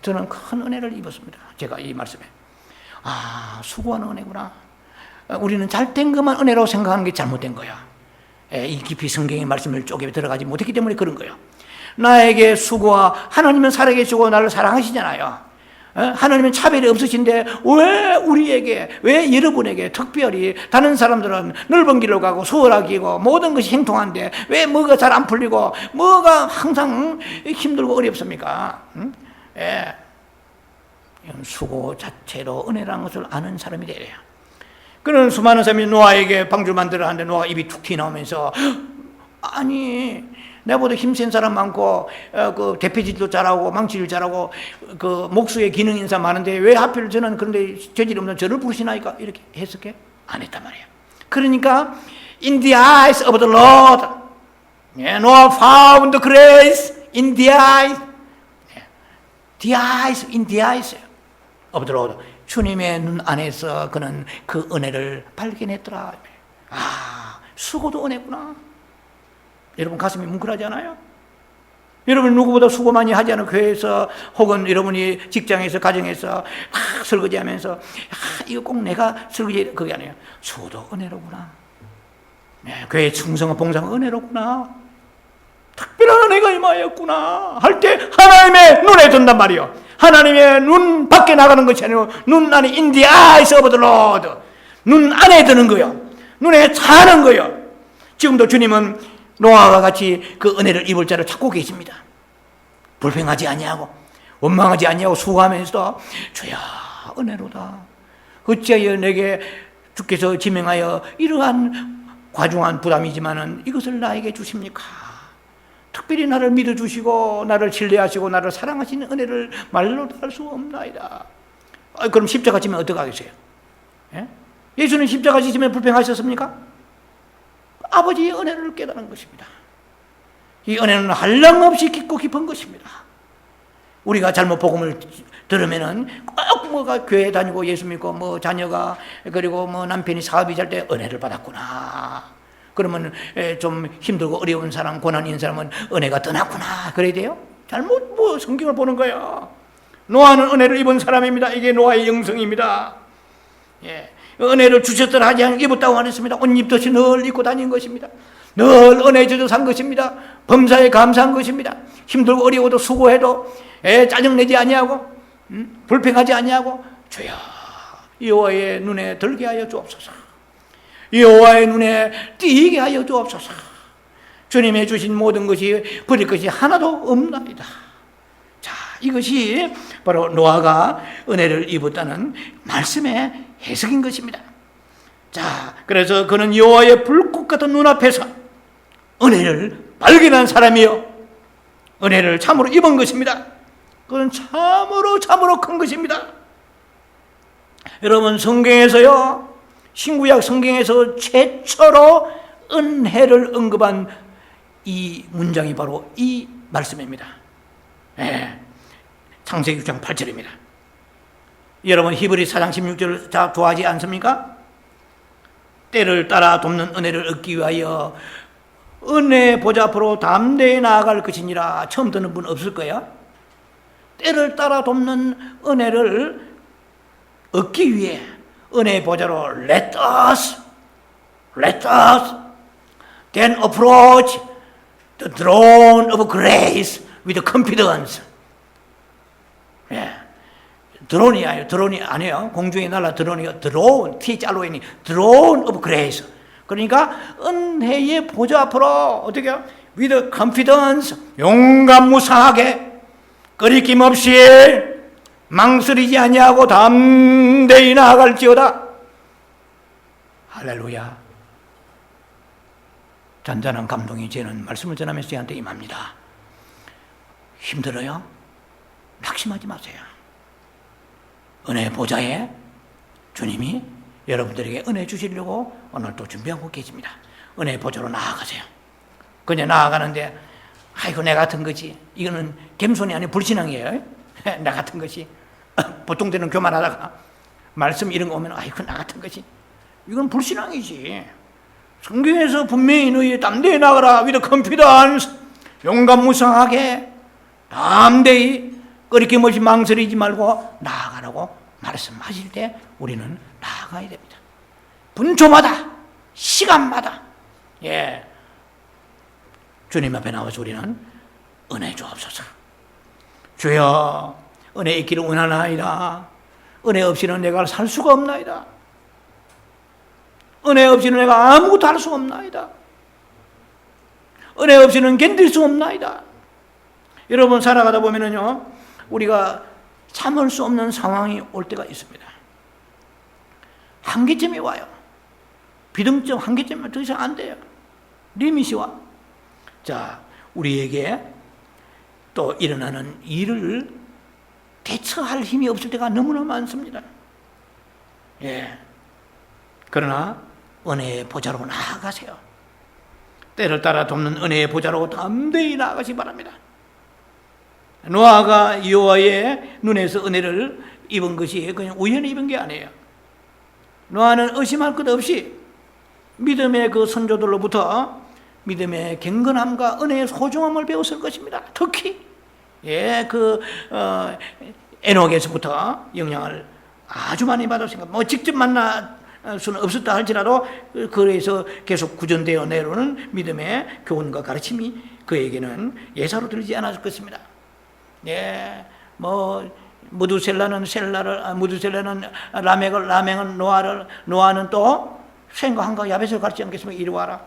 저는 큰 은혜를 입었습니다. 제가 이 말씀에 수고하는 은혜구나. 우리는 잘된 것만 은혜라고 생각하는 게 잘못된 거야. 이 깊이 성경의 말씀을 쪼개 들어가지 못했기 때문에 그런 거예요. 나에게 수고와, 하나님은 살아계시고 나를 사랑하시잖아요. 하나님은 차별이 없으신데 왜 우리에게, 왜 여러분에게 특별히, 다른 사람들은 넓은 길로 가고 수월하기고 모든 것이 행통한데 왜 뭐가 잘 안 풀리고 뭐가 항상 힘들고 어렵습니까? 수고 자체로 은혜라는 것을 아는 사람이 되어야 해요. 그런 수많은 사람이 노아에게 방주 만들어 하는데 노아가 입이 툭 튀나오면서 아니 내보다 힘센 사람 많고 그 대피질도 잘하고 망치질 잘하고 그 목수의 기능 인사 많은데 왜 하필 저는 그런데 재질 없는 저를 부르시나이까? 이렇게 해석해? 안 했단 말이에요. 그러니까 in the eyes of the Lord, Noah found grace in the eyes, in the eyes of the Lord. 주님의 눈 안에서 그는 그 은혜를 발견했더라. 수고도 은혜구나. 여러분 가슴이 뭉클하지 않아요? 여러분 누구보다 수고 많이 하지 않아요? 교회에서 혹은 여러분이 직장에서 가정에서 설거지하면서 이거 꼭 내가 설거지, 그게 아니에요. 수고도 은혜로구나. 교회 충성과 봉사가 은혜로구나. 특별한 은혜가 임하였구나 할 때 하나님의 눈에 든단 말이에요. 하나님의 눈 밖에 나가는 것이 아니고 눈 안에 in the eyes of the Lord, 눈 안에 드는 거예요. 눈에 차는 거예요. 지금도 주님은 노아와 같이 그 은혜를 입을 자를 찾고 계십니다. 불평하지 아니하고 원망하지 아니하고 수고하면서도 주야 은혜로다. 어찌하여 내게 주께서 지명하여 이러한 과중한 부담이지만은 이것을 나에게 주십니까? 특별히 나를 믿어주시고 나를 신뢰하시고 나를 사랑하시는 은혜를 말로 할 수 없나이다. 그럼 십자가 지면 어떡하겠어요? 예수는 십자가 지시면 불평하셨습니까? 아버지의 은혜를 깨달은 것입니다. 이 은혜는 한량없이 깊고 깊은 것입니다. 우리가 잘못 복음을 들으면은 꼭 뭐가 교회 다니고 예수 믿고 뭐 자녀가 그리고 뭐 남편이 사업이 잘 때 은혜를 받았구나. 그러면 좀 힘들고 어려운 사람, 고난 있는 사람은 은혜가 떠났구나. 그래야 돼요? 잘못 성경을 보는 거예요. 노아는 은혜를 입은 사람입니다. 이게 노아의 영성입니다. 은혜를 주셨더라 하지 않고 입었다고 안 했습니다. 옷 입듯이 늘 입고 다닌 것입니다. 늘 은혜에 젖어 산 것입니다. 범사에 감사한 것입니다. 힘들고 어려워도 수고해도 짜증내지 아니하고 불평하지 아니하고 주여 여호와의 눈에 들게 하여 주옵소서. 여호와의 눈에 띄게 하여 주옵소서. 주님의 주신 모든 것이 버릴 것이 하나도 없나이다. 자, 이것이 바로 노아가 은혜를 입었다는 말씀의 해석인 것입니다. 자, 그래서 그는 여호와의 불꽃 같은 눈앞에서 은혜를 발견한 사람이요 은혜를 참으로 입은 것입니다. 그건 참으로 큰 것입니다. 여러분 성경에서요, 신구약 성경에서 최초로 은혜를 언급한 이 문장이 바로 이 말씀입니다. 창세기 6장 8절입니다. 여러분 히브리 4장 16절을 다 좋아하지 않습니까? 때를 따라 돕는 은혜를 얻기 위하여 은혜 보좌 앞으로 담대히 나아갈 것이니라. 처음 듣는 분 없을 거예요. 때를 따라 돕는 은혜를 얻기 위해 은혜의 보좌로 let us then approach the throne of grace with confidence. 드론이 아니에요. 공중에 날아 드론이요. 드론, THRON이 throne of grace. 그러니까 은혜의 보좌 앞으로 어떻게 해요? with confidence, 용감무상하게 꺼리낌 없이 망설이지 아니하고 담대히 나아갈지어다. 할렐루야. 잔잔한 감동이 저는 말씀을 전하면서 저한테 임합니다. 힘들어요? 낙심하지 마세요. 은혜 보좌에 주님이 여러분들에게 은혜 주시려고 오늘 또 준비하고 계십니다. 은혜 보좌로 나아가세요. 그냥 나아가는데 아이고 내 같은 거지. 이거는 겸손이 아니고 불신앙이에요. 나 같은 것이. 보통 때는 교만하다가 말씀 이런 거 오면 아이고 나 같은 것이. 이건 불신앙이지. 성경에서 분명히 너희 담대히 나가라. with confidence. 용감무성하게 담대히 꺼리낌 없이 망설이지 말고 나아가라고 말씀하실 때 우리는 나아가야 됩니다. 분초마다 시간마다 주님 앞에 나와서 우리는 은혜 주옵소서. 주여 은혜 있기를 원하나이다. 은혜 없이는 내가 살 수가 없나이다. 은혜 없이는 내가 아무것도 할 수 없나이다. 은혜 없이는 견딜 수 없나이다. 여러분 살아가다 보면은요 우리가 참을 수 없는 상황이 올 때가 있습니다. 한계점이 와요. 비등점 한계점이 더 이상 안 돼요. 리밋이 와. 자, 우리에게 또 일어나는 일을 대처할 힘이 없을 때가 너무나 많습니다. 그러나 은혜의 보좌로 나아가세요. 때를 따라 돕는 은혜의 보좌로 담대히 나아가시기 바랍니다. 노아가 여호와의 눈에서 은혜를 입은 것이 그냥 우연히 입은 게 아니에요. 노아는 의심할 것 없이 믿음의 그 선조들로부터 믿음의 경건함과 은혜의 소중함을 배웠을 것입니다. 특히 에녹에서부터 영향을 아주 많이 받았으니까 뭐 직접 만날 수는 없었다 할지라도 그래서 계속 구전되어 내려오는 믿음의 교훈과 가르침이 그에게는 예사로 들지 않았을 것입니다. 무두셀라는 라멕을, 라멕은 노아를, 노아는 또 셈과 함과 야벳을 가르치지 않겠습니까? 이리 와라.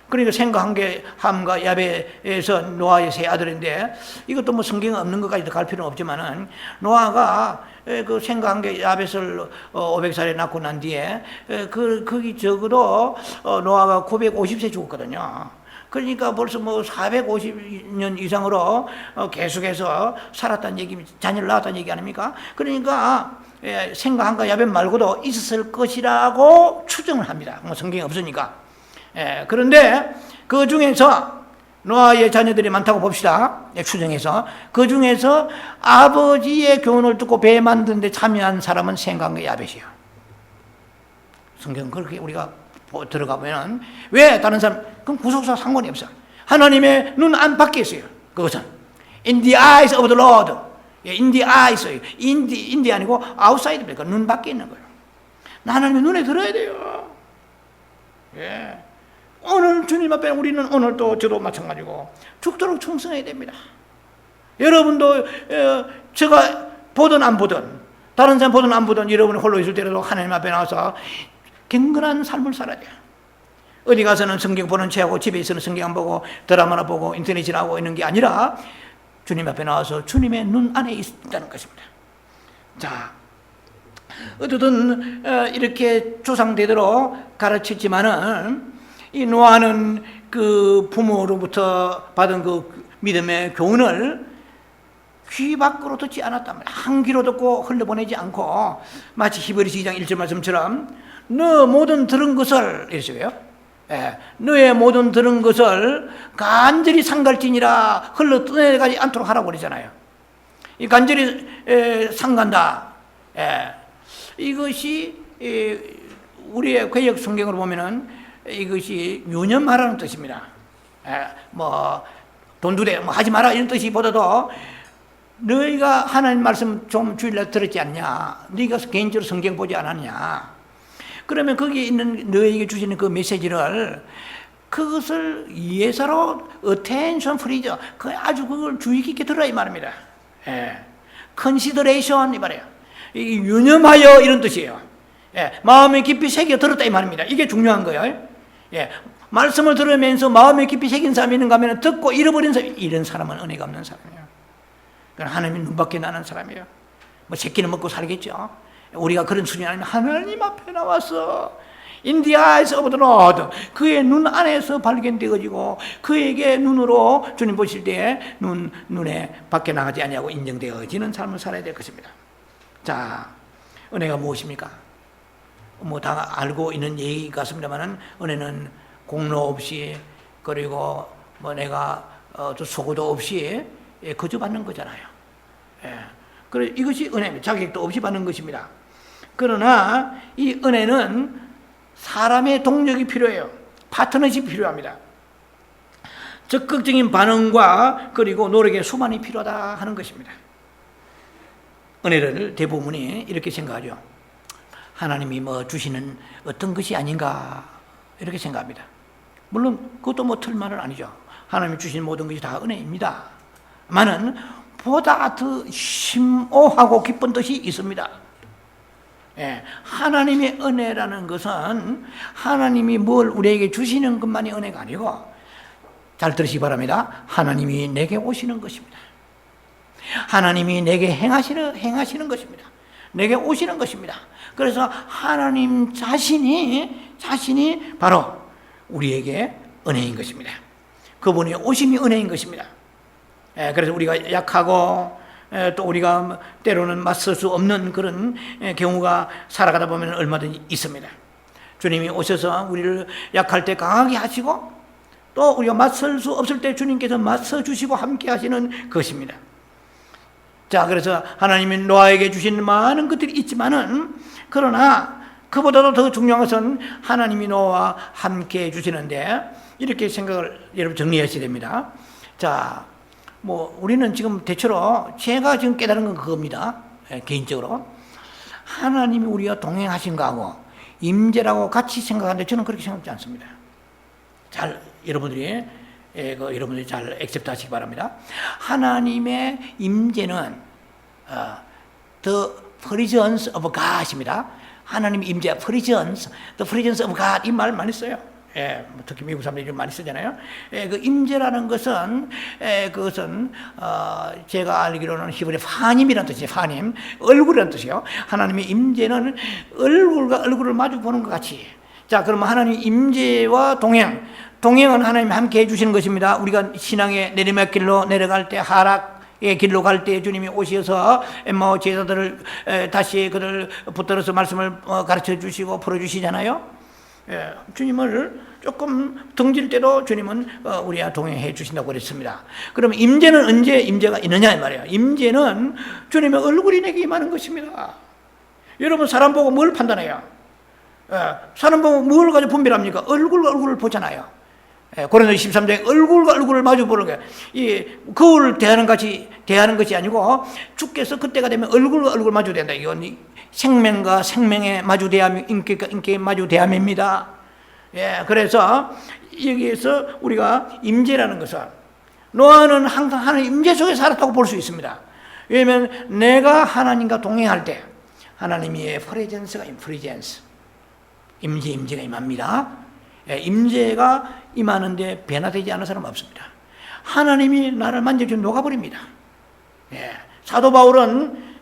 그러니까 셈과 함과 야벳에서 노아의 세 아들인데 이것도 뭐 성경에 없는 것까지도 갈 필요는 없지만은 노아가 그 셈과 함과 야벳을 500살에 낳고 난 뒤에 거기 적어도 노아가 950세 죽었거든요. 그러니까 벌써 뭐 450년 이상으로 계속해서 살았다는 얘기, 자녀를 낳았다는 얘기 아닙니까? 그러니까 셈과 함과 야벳 말고도 있었을 것이라고 추정을 합니다. 뭐 성경이 없으니까. 그런데 그 중에서 노아의 자녀들이 많다고 봅시다. 추정해서 그 중에서 아버지의 교훈을 듣고 배 만드는 데 참여한 사람은 셈과 함과 야벳이에요. 성경 그렇게 우리가 들어가 보면 왜 다른 사람 그럼 구속사 상관이 없어. 하나님의 눈 안팎에 있어요. 그것은 in the eyes of the Lord. in the eyes. in the 아니고 outside. 그러니까 눈 밖에 있는 거예요. 하나님의 눈에 들어야 돼요. 오늘 주님 앞에 우리는 오늘 또 저도 마찬가지고 죽도록 충성해야 됩니다. 여러분도 제가 보든 안 보든 다른 사람 보든 안 보든 여러분이 홀로 있을 때라도 하나님 앞에 나와서 경건한 삶을 살아야 돼요. 어디 가서는 성경 보는 체하고 집에 있어는 성경 안 보고 드라마나 보고 인터넷 지나고 있는 게 아니라 주님 앞에 나와서 주님의 눈 안에 있다는 것입니다. 자, 어쨌든 이렇게 조상대대로 가르쳤지만은 이 노아는 그 부모로부터 받은 그 믿음의 교훈을 귀 밖으로 듣지 않았단 말이야. 한 귀로 듣고 흘려보내지 않고 마치 히브리서 2장 1절 말씀처럼 너 모든 들은 것을 이랬어요. 너의 모든 들은 것을 간절히 상갈지니라 흘러 떠내가지 않도록 하라고 그러잖아요. 이 간절히 상간다. 이것이 우리의 개역 성경으로 보면은 이것이 유념하라는 뜻입니다. 뭐 돈두대 뭐 하지 마라 이런 뜻이보다도 너희가 하나님 말씀 좀 주일날 들었지 않냐? 네가 개인적으로 성경 보지 않았냐? 그러면 거기에 있는 너희에게 주시는 그 메시지를 그것을 예사로 attention please 아주 그걸 주의 깊게 들어야 이 말입니다. consideration 이 말이에요. 유념하여 이런 뜻이에요. 마음에 깊이 새겨 들었다 이 말입니다. 이게 중요한 거예요. 말씀을 들으면서 마음에 깊이 새긴 사람이 있는가 하면 듣고 잃어버린 사람, 이런 사람은 은혜가 없는 사람이에요. 하나님이 눈밖에 나는 사람이에요. 뭐 새끼는 먹고 살겠죠. 우리가 그런 수준이 아니면 하나님 앞에 나와서 In the eyes of the Lord. 그의 눈 안에서 발견되어지고 그에게 눈으로 주님 보실 때에 눈에 밖에 나가지 아니하고 인정되어지는 삶을 살아야 될 것입니다. 자, 은혜가 무엇입니까? 뭐 다 알고 있는 얘기 같습니다만은 은혜는 공로 없이 그리고 뭐 내가 소고도 없이 거저 받는 거잖아요. 그래 이것이 은혜입니다. 자격도 없이 받는 것입니다. 그러나 이 은혜는 사람의 동력이 필요해요. 파트너십이 필요합니다. 적극적인 반응과 그리고 노력의 수만이 필요하다 하는 것입니다. 은혜를 대부분이 이렇게 생각하죠. 하나님이 뭐 주시는 어떤 것이 아닌가 이렇게 생각합니다. 물론 그것도 뭐 틀만은 아니죠. 하나님이 주신 모든 것이 다 은혜입니다. 많은 보다 더 심오하고 깊은 뜻이 있습니다. 하나님의 은혜라는 것은 하나님이 뭘 우리에게 주시는 것만이 은혜가 아니고, 잘 들으시기 바랍니다. 하나님이 내게 오시는 것입니다. 하나님이 내게 행하시는 것입니다. 내게 오시는 것입니다. 그래서 하나님 자신이 바로 우리에게 은혜인 것입니다. 그분의 오심이 은혜인 것입니다. 그래서 우리가 약하고 또 우리가 때로는 맞설 수 없는 그런 경우가 살아가다 보면 얼마든지 있습니다. 주님이 오셔서 우리를 약할 때 강하게 하시고 또 우리가 맞설 수 없을 때 주님께서 맞서 주시고 함께 하시는 것입니다. 자, 그래서 하나님이 노아에게 주신 많은 것들이 있지만은, 그러나 그보다도 더 중요한 것은 하나님이 노아와 함께 해주시는데, 이렇게 생각을 여러분 정리하셔야 됩니다. 자, 뭐 우리는 지금 대체로 제가 지금 깨달은 건 그겁니다. 개인적으로 하나님이 우리와 동행하신 거하고 임재라고 같이 생각하는데 저는 그렇게 생각하지 않습니다. 잘 여러분들이 잘 액셉트 하시기 바랍니다. 하나님의 임재는 the presence of God입니다. 하나님의 임재, presence, the presence of God, 이 말 많이 써요. 특히 미국 사람들이 좀 많이 쓰잖아요. 그 임재라는 것은 그것은 제가 알기로는 히브리 파님이라는 뜻이에요. 파님, 얼굴이라는 뜻이에요. 하나님의 임재는 얼굴과 얼굴을 마주 보는 것 같이. 자, 그러면 하나님 임재와 동행은 하나님이 함께 해주시는 것입니다. 우리가 신앙의 내리막길로 내려갈 때, 하락의 길로 갈 때 주님이 오셔서 엠마오 제자들을 다시 그들 붙들어서 말씀을 가르쳐 주시고 풀어주시잖아요. 주님을 조금 등질 때도 주님은 우리와 동행해 주신다고 그랬습니다. 그럼 임재는 언제 임재가 있느냐 이 말이에요. 임재는 주님의 얼굴이 내게 임하는 것입니다. 여러분 사람 보고 뭘 판단해요? 사람 보고 뭘 가지고 분별합니까? 얼굴을 보잖아요. 고린도서 13장에 얼굴과 얼굴을 마주 보는 거예요. 이 거울을 대하는 것이 아니고 주께서 그때가 되면 얼굴과 얼굴 마주 된다. 이건 생명과 생명의 마주대함, 인격과 인격의 마주대함입니다. 그래서 여기에서 우리가 임재라는 것은 노아는 항상 하나님 임재 속에 살았다고 볼 수 있습니다. 왜냐하면 내가 하나님과 동행할 때 하나님의 프레젠스가 임재가 임합니다. 임재가 임하는데 변화되지 않은 사람은 없습니다. 하나님이 나를 만져주면 녹아버립니다. 사도 바울은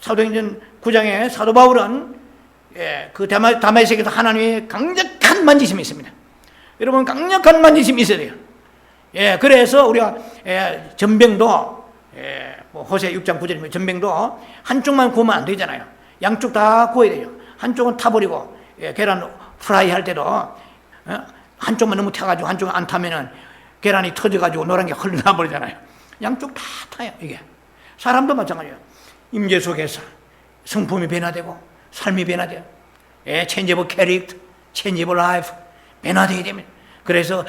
사도행전 9장에 사도 바울은 그 다메섹에서 하나님의 강력한 만지심이 있습니다. 여러분 강력한 만지심이 있어야 돼요. 그래서 우리가 전병도 호세 6장 9절이면 전병도 한쪽만 구우면 안 되잖아요. 양쪽 다 구워야 돼요. 한쪽은 타버리고 계란 프라이 할 때도 한쪽만 너무 타가지고 한쪽은 안 타면은 계란이 터져가지고 노란 게 흘러나 버리잖아요. 양쪽 다 타요. 이게 사람도 마찬가지예요. 임재 속에서 성품이 변화되고 삶이 변화돼요. change of character, change of life, 변화되게 됩니다. 그래서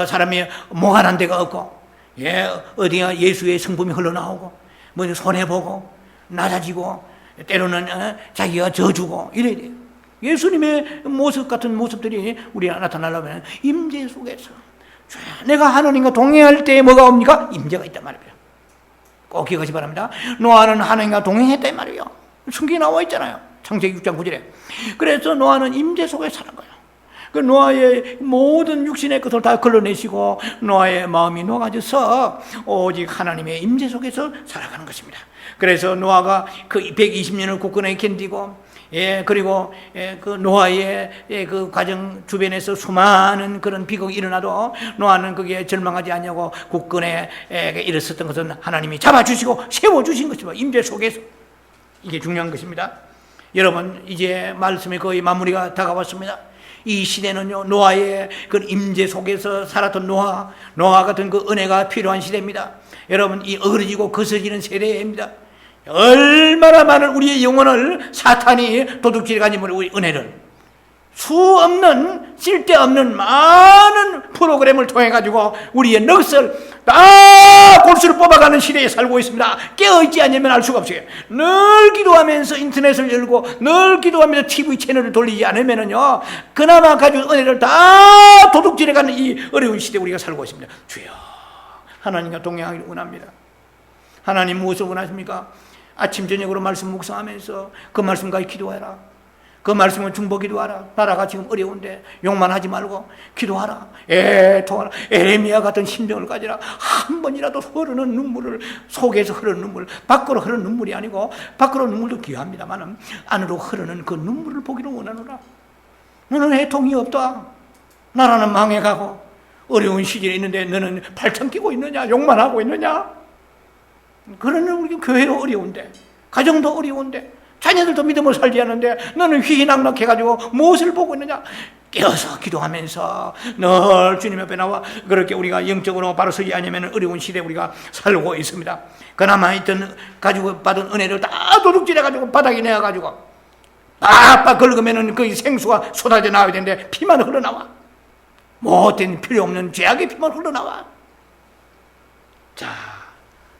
사람이 모한한 데가 없고 어디가 예수의 성품이 흘러나오고 뭐 손해보고 낮아지고 때로는 자기가 져주고 이래야 돼요. 예수님의 모습 같은 모습들이 우리가 나타나려면 임재 속에서 내가 하나님과 동행할 때 뭐가 옵니까? 임재가 있단 말이에요. 꼭 기억하시 바랍니다. 노아는 하나님과 동행했단 말이에요. 성경에 나와 있잖아요. 창세기 6장 9절에. 그래서 노아는 임재 속에 사는 거예요. 그 노아의 모든 육신의 것을 다 걸러내시고 노아의 마음이 녹아져서 오직 하나님의 임재 속에서 살아가는 것입니다. 그래서 노아가 그 120년을 굳건하게 견디고 그리고 그 노아의 그 과정 주변에서 수많은 그런 비극이 일어나도 노아는 거기에 절망하지 않냐고 굳건에 일었었던 것은 하나님이 잡아주시고 세워주신 것입니다. 임재 속에서. 이게 중요한 것입니다. 여러분, 이제 말씀이 거의 마무리가 다가왔습니다. 이 시대는요, 노아의 그 임재 속에서 살았던 노아 같은 그 은혜가 필요한 시대입니다. 여러분, 이 어그러지고 거스지는 세대입니다. 얼마나 많은 우리의 영혼을 사탄이 도둑질해 가지고 우리 은혜를 수 없는 쓸데없는 많은 프로그램을 통해 가지고 우리의 넋을 다 골수를 뽑아가는 시대에 살고 있습니다. 깨어있지 않으면 알 수가 없어요. 늘 기도하면서 인터넷을 열고 늘 기도하면서 TV 채널을 돌리지 않으면은요, 그나마 가지고 은혜를 다 도둑질해 가는 이 어려운 시대에 우리가 살고 있습니다. 주여, 하나님과 동행하기를 원합니다. 하나님 무엇을 원하십니까? 아침 저녁으로 말씀 묵상하면서 그 말씀과 기도해라. 그 말씀은 중보 기도하라. 나라가 지금 어려운데 욕만 하지 말고 기도하라. 애통하라. 에레미야 같은 심정을 가지라. 한 번이라도 흐르는 눈물을, 속에서 흐르는 눈물, 밖으로 흐르는 눈물이 아니고, 밖으로 눈물도 귀합니다만 안으로 흐르는 그 눈물을 보기를 원하노라. 너는 애통이 없다. 나라는 망해가고 어려운 시절에 있는데 너는 발창 끼고 있느냐? 욕만 하고 있느냐? 그러는 우리 교회도 어려운데, 가정도 어려운데, 자녀들도 믿음을 살지 않는데 너는 휘휘낙낙해가지고 무엇을 보고 있느냐? 깨어서 기도하면서 늘 주님 앞에 나와 그렇게 우리가 영적으로 바로 서지 않으면 어려운 시대에 우리가 살고 있습니다. 그나마 있던 가지고 받은 은혜를 다 도둑질해가지고 바닥에 내어가지고 빡빡 긁으면은 그 생수가 쏟아져 나와야 되는데 피만 흘러나와. 못된 필요 없는 죄악의 피만 흘러나와. 자,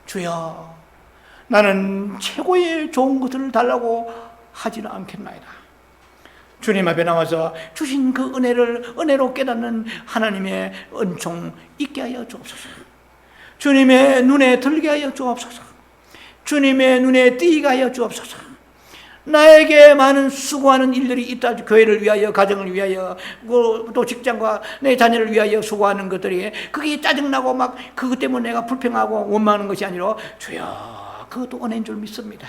주여, 나는 최고의 좋은 것을 달라고 하지는 않겠나이다. 주님 앞에 나와서 주신 그 은혜로 깨닫는 하나님의 은총 있게 하여 주옵소서. 주님의 눈에 들게 하여 주옵소서. 주님의 눈에 띄게 하여 주옵소서. 나에게 많은 수고하는 일들이 있다. 교회를 위하여, 가정을 위하여, 또 직장과 내 자녀를 위하여 수고하는 것들이 그게 짜증나고 막 그것 때문에 내가 불평하고 원망하는 것이 아니라 주여, 그것도 은혜인 줄 믿습니다.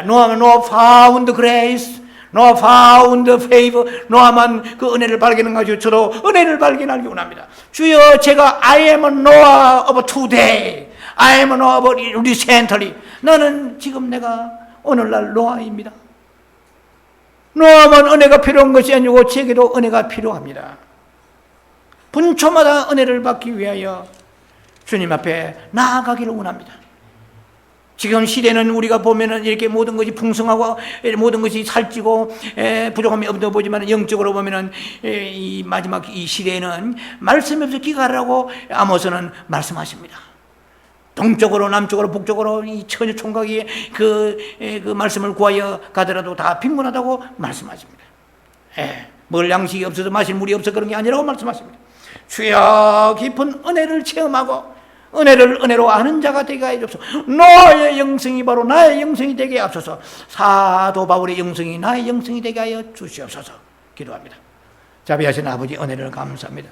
No found grace, no found favor. 노아만 그 은혜를 발견한 가지고 저도 은혜를 발견하기 원합니다. 주여, 제가 I am Noah of today, I am Noah of recently. 나는 지금 내가 오늘날 노아입니다. 노아만 은혜가 필요한 것이 아니고 제게도 은혜가 필요합니다. 분초마다 은혜를 받기 위하여 주님 앞에 나아가기를 원합니다. 지금 시대는 우리가 보면은 이렇게 모든 것이 풍성하고 모든 것이 살찌고 부족함이 없어 보지만 영적으로 보면은 이 마지막 이 시대에는 말씀이 없어 기가라고 아모스는 말씀하십니다. 동쪽으로 남쪽으로 북쪽으로 이 처녀 총각이 그 말씀을 구하여 가더라도 다 빈곤하다고 말씀하십니다. 먹을 양식이 없어서 마실 물이 없어 그런 게 아니라고 말씀하십니다. 주여, 깊은 은혜를 체험하고 은혜를 은혜로 아는 자가 되게 하여 주옵소서. 너의 영성이 바로 나의 영성이 되게 하옵소서. 사도 바울의 영성이 나의 영성이 되게 하여 주시옵소서. 기도합니다. 자비하신 아버지, 은혜를 감사합니다.